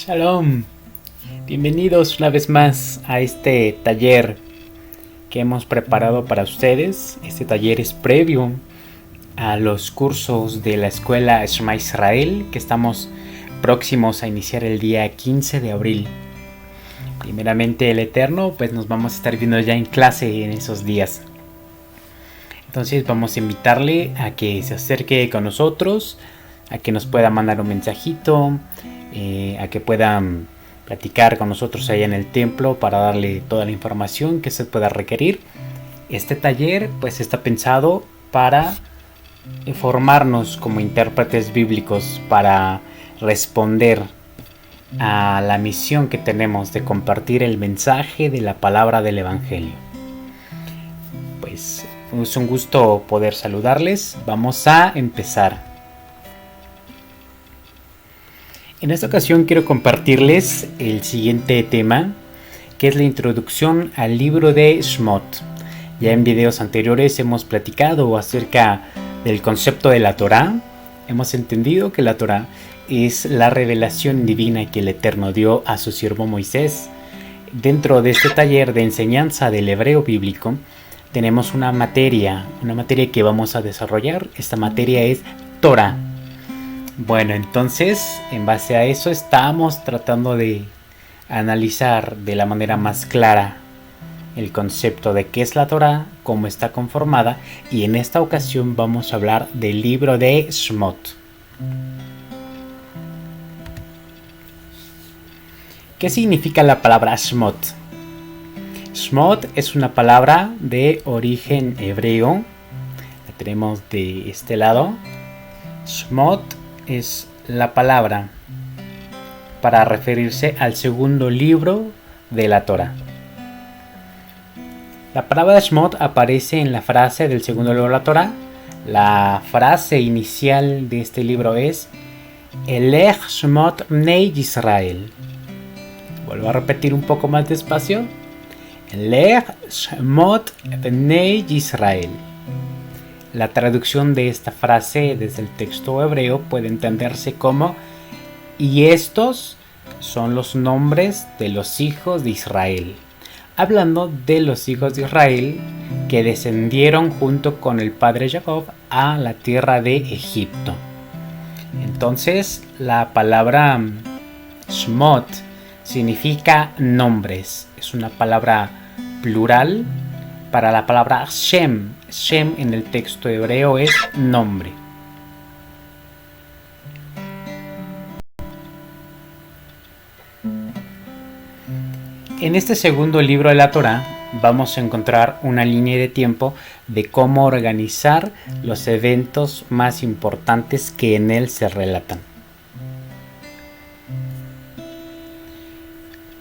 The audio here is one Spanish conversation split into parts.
Shalom, bienvenidos una vez más a este taller que hemos preparado para ustedes. Este taller es previo a los cursos de la escuela Shema Israel que estamos próximos a iniciar el día 15 de abril. Primeramente el Eterno, pues nos vamos a estar viendo ya en clase en esos días. Entonces vamos a invitarle a que se acerque con nosotros, a que nos pueda mandar un mensajito, a que puedan platicar con nosotros allá en el templo para darle toda la información que se pueda requerir. Este taller pues está pensado para formarnos como intérpretes bíblicos, para responder a la misión que tenemos de compartir el mensaje de la palabra del Evangelio. Pues es un gusto poder saludarles. Vamos a empezar. En esta ocasión quiero compartirles el siguiente tema, que es la introducción al libro de Shemot. Ya en videos anteriores hemos platicado acerca del concepto de la Torá. Hemos entendido que la Torá es la revelación divina que el Eterno dio a su siervo Moisés. Dentro de este taller de enseñanza del hebreo bíblico tenemos una materia que vamos a desarrollar. Esta materia es Torá. Bueno, entonces, en base a eso estamos tratando de analizar de la manera más clara el concepto de qué es la Torá, cómo está conformada, y en esta ocasión vamos a hablar del libro de Shemot. ¿Qué significa la palabra Shemot? Shemot es una palabra de origen hebreo. La tenemos de este lado. Shemot es la palabra para referirse al segundo libro de la Torá. La palabra Shemot aparece en la frase del segundo libro de la Torá. La frase inicial de este libro es Elech Shemot Bnei Yisrael. Vuelvo a repetir un poco más despacio. Elech Shemot Bnei Yisrael. La traducción de esta frase desde el texto hebreo puede entenderse como y estos son los nombres de los hijos de Israel, hablando de los hijos de Israel que descendieron junto con el padre Jacob a la tierra de Egipto. Entonces la palabra Shemot significa nombres, es una palabra plural para la palabra Shem. Shem en el texto hebreo es nombre. En este segundo libro de la Torá vamos a encontrar una línea de tiempo de cómo organizar los eventos más importantes que en él se relatan.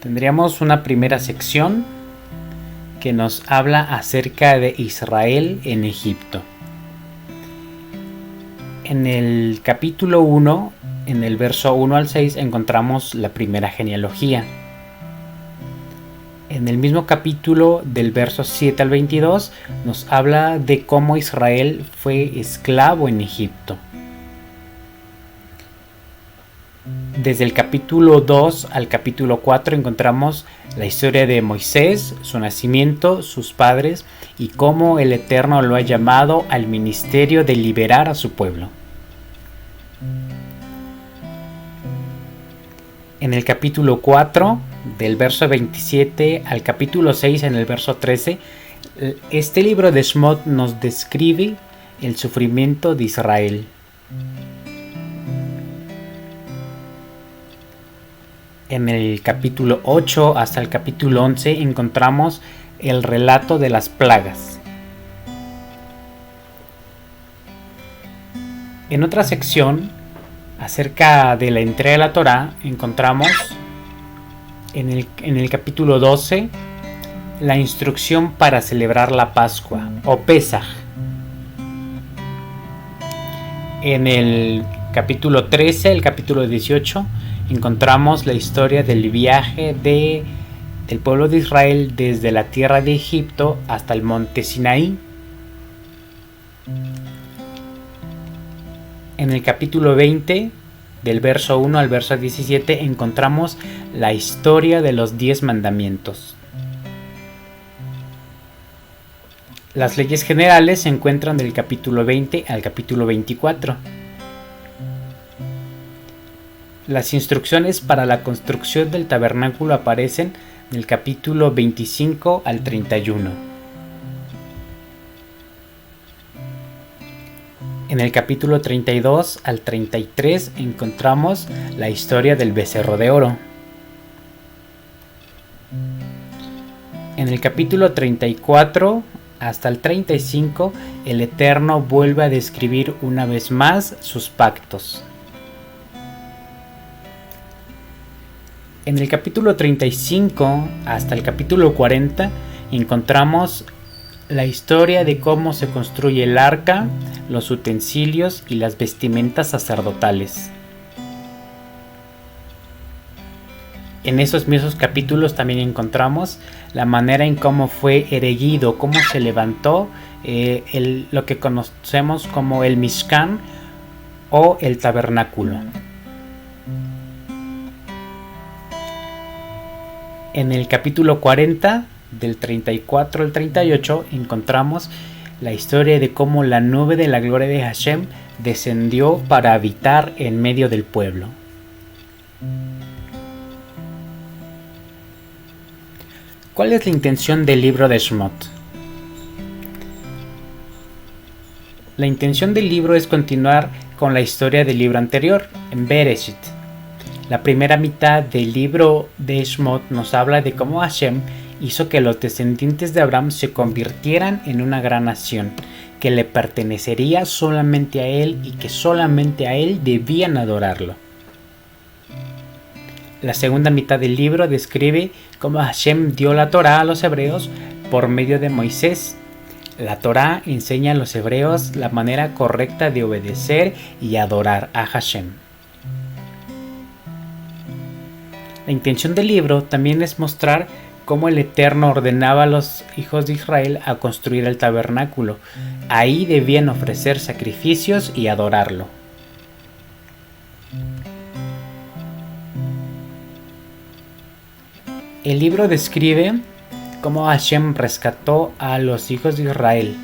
Tendríamos una primera sección que nos habla acerca de Israel en Egipto. En el capítulo 1, en el verso 1 al 6, encontramos la primera genealogía. En el mismo capítulo, del verso 7 al 22, nos habla de cómo Israel fue esclavo en Egipto. Desde el capítulo 2 al capítulo 4 encontramos la historia de Moisés, su nacimiento, sus padres y cómo el Eterno lo ha llamado al ministerio de liberar a su pueblo. En el capítulo 4, del verso 27 al capítulo 6 en el verso 13, este libro de Shemot nos describe el sufrimiento de Israel. En el capítulo 8 hasta el capítulo 11 encontramos el relato de las plagas. En otra sección, acerca de la entrega de la Torá, encontramos en el capítulo 12 la instrucción para celebrar la Pascua o Pesaj. En el capítulo 13, el capítulo 18, encontramos la historia del viaje del pueblo de Israel desde la tierra de Egipto hasta el monte Sinaí. En el capítulo 20 Del verso 1 al verso 17 encontramos la historia de los 10 mandamientos. Las leyes generales se encuentran del capítulo 20 al capítulo 24. Las instrucciones para la construcción del tabernáculo aparecen del capítulo 25 al 31. En el capítulo 32 al 33 encontramos la historia del becerro de oro. En el capítulo 34 hasta el 35, el Eterno vuelve a describir una vez más sus pactos. En el capítulo 35 hasta el capítulo 40 encontramos la historia de cómo se construye el arca, los utensilios y las vestimentas sacerdotales. En esos mismos capítulos también encontramos la manera en cómo fue erigido, cómo se levantó lo que conocemos como el Mishkan o el tabernáculo. En el capítulo 40, del 34 al 38, encontramos la historia de cómo la nube de la gloria de Hashem descendió para habitar en medio del pueblo. ¿Cuál es la intención del libro de Shemot? La intención del libro es continuar con la historia del libro anterior, en Bereshit. La primera mitad del libro de Shemot nos habla de cómo Hashem hizo que los descendientes de Abraham se convirtieran en una gran nación, que le pertenecería solamente a él y que solamente a él debían adorarlo. La segunda mitad del libro describe cómo Hashem dio la Torá a los hebreos por medio de Moisés. La Torá enseña a los hebreos la manera correcta de obedecer y adorar a Hashem. La intención del libro también es mostrar cómo el Eterno ordenaba a los hijos de Israel a construir el tabernáculo. Ahí debían ofrecer sacrificios y adorarlo. El libro describe cómo Hashem rescató a los hijos de Israel.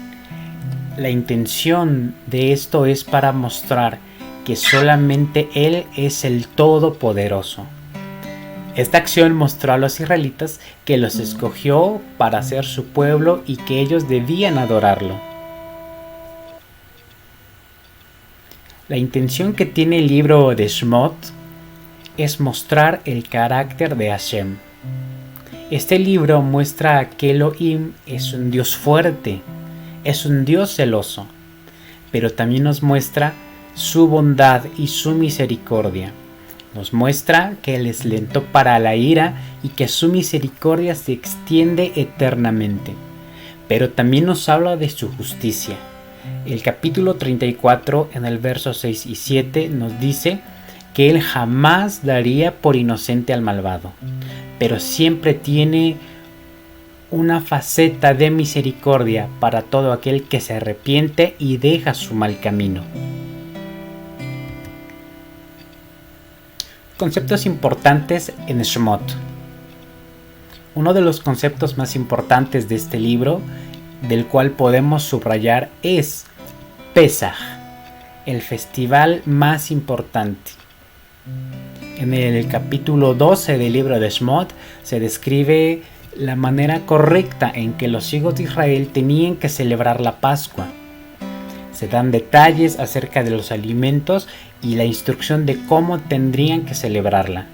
La intención de esto es para mostrar que solamente Él es el Todopoderoso. Esta acción mostró a los israelitas que los escogió para ser su pueblo y que ellos debían adorarlo. La intención que tiene el libro de Shemot es mostrar el carácter de Hashem. Este libro muestra que Elohim es un Dios fuerte, es un Dios celoso, pero también nos muestra su bondad y su misericordia. Nos muestra que Él es lento para la ira y que su misericordia se extiende eternamente, pero también nos habla de su justicia. El capítulo 34 en el verso 6 y 7 nos dice que Él jamás daría por inocente al malvado, pero siempre tiene una faceta de misericordia para todo aquel que se arrepiente y deja su mal camino. Conceptos importantes en Shemot. Uno de los conceptos más importantes de este libro, del cual podemos subrayar, es Pesaj, el festival más importante. En el capítulo 12 del libro de Shemot se describe la manera correcta en que los hijos de Israel tenían que celebrar la Pascua. Se dan detalles acerca de los alimentos y la instrucción de cómo tendrían que celebrarla.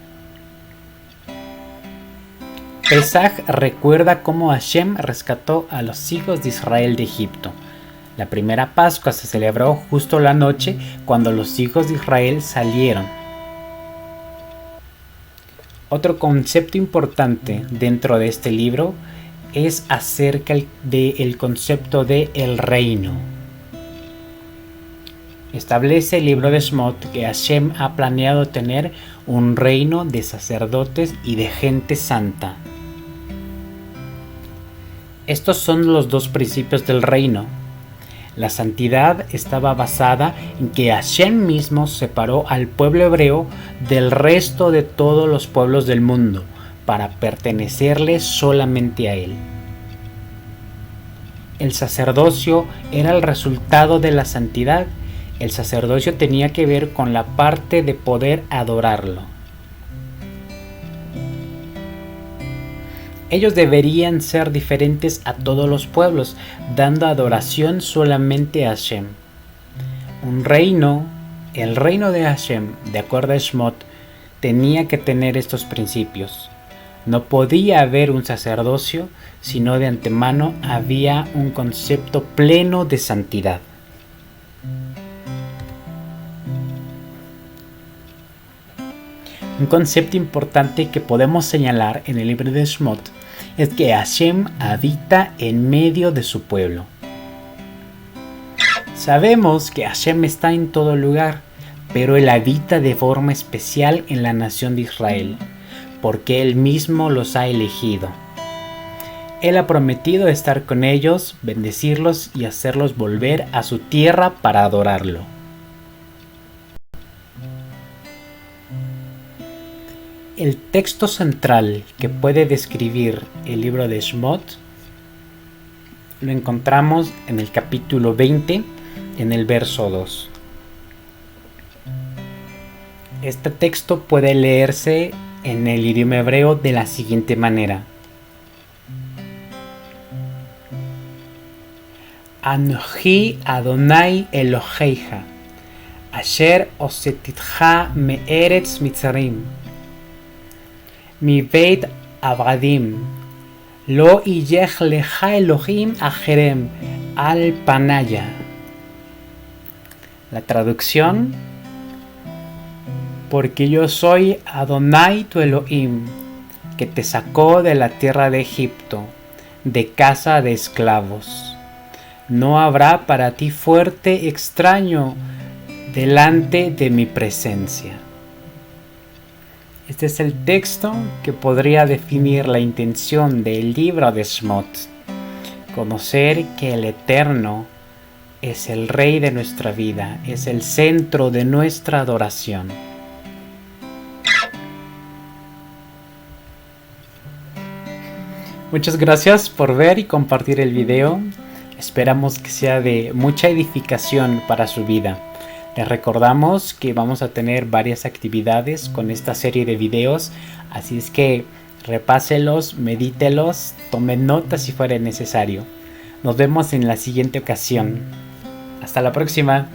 Pesaj recuerda cómo Hashem rescató a los hijos de Israel de Egipto. La primera Pascua se celebró justo la noche cuando los hijos de Israel salieron. Otro concepto importante dentro de este libro es acerca del concepto de el reino. Establece el libro de Shemot que Hashem ha planeado tener un reino de sacerdotes y de gente santa. Estos son los dos principios del reino. La santidad estaba basada en que Hashem mismo separó al pueblo hebreo del resto de todos los pueblos del mundo para pertenecerle solamente a él. El sacerdocio era el resultado de la santidad. El sacerdocio tenía que ver con la parte de poder adorarlo. Ellos deberían ser diferentes a todos los pueblos, dando adoración solamente a Hashem. Un reino, el reino de Hashem, de acuerdo a Shemot, tenía que tener estos principios. No podía haber un sacerdocio, sino de antemano había un concepto pleno de santidad. Un concepto importante que podemos señalar en el libro de Shemot es que Hashem habita en medio de su pueblo. Sabemos que Hashem está en todo lugar, pero Él habita de forma especial en la nación de Israel, porque Él mismo los ha elegido. Él ha prometido estar con ellos, bendecirlos y hacerlos volver a su tierra para adorarlo. El texto central que puede describir el libro de Shemot lo encontramos en el capítulo 20, en el verso 2. Este texto puede leerse en el idioma hebreo de la siguiente manera: Anochi Adonai Elohecha, Asher osetitcha me'eretz Mitzrim, mi beit Avadim, lo yiyech lecha Elohim acherem al panaya. La traducción: porque yo soy Adonai tu Elohim, que te sacó de la tierra de Egipto, de casa de esclavos. No habrá para ti fuerte extraño delante de mi presencia. Este es el texto que podría definir la intención del libro de Shemot. Conocer que el Eterno es el Rey de nuestra vida, es el centro de nuestra adoración. Muchas gracias por ver y compartir el video. Esperamos que sea de mucha edificación para su vida. Les recordamos que vamos a tener varias actividades con esta serie de videos, así es que repáselos, medítelos, tomen notas si fuera necesario. Nos vemos en la siguiente ocasión. Hasta la próxima.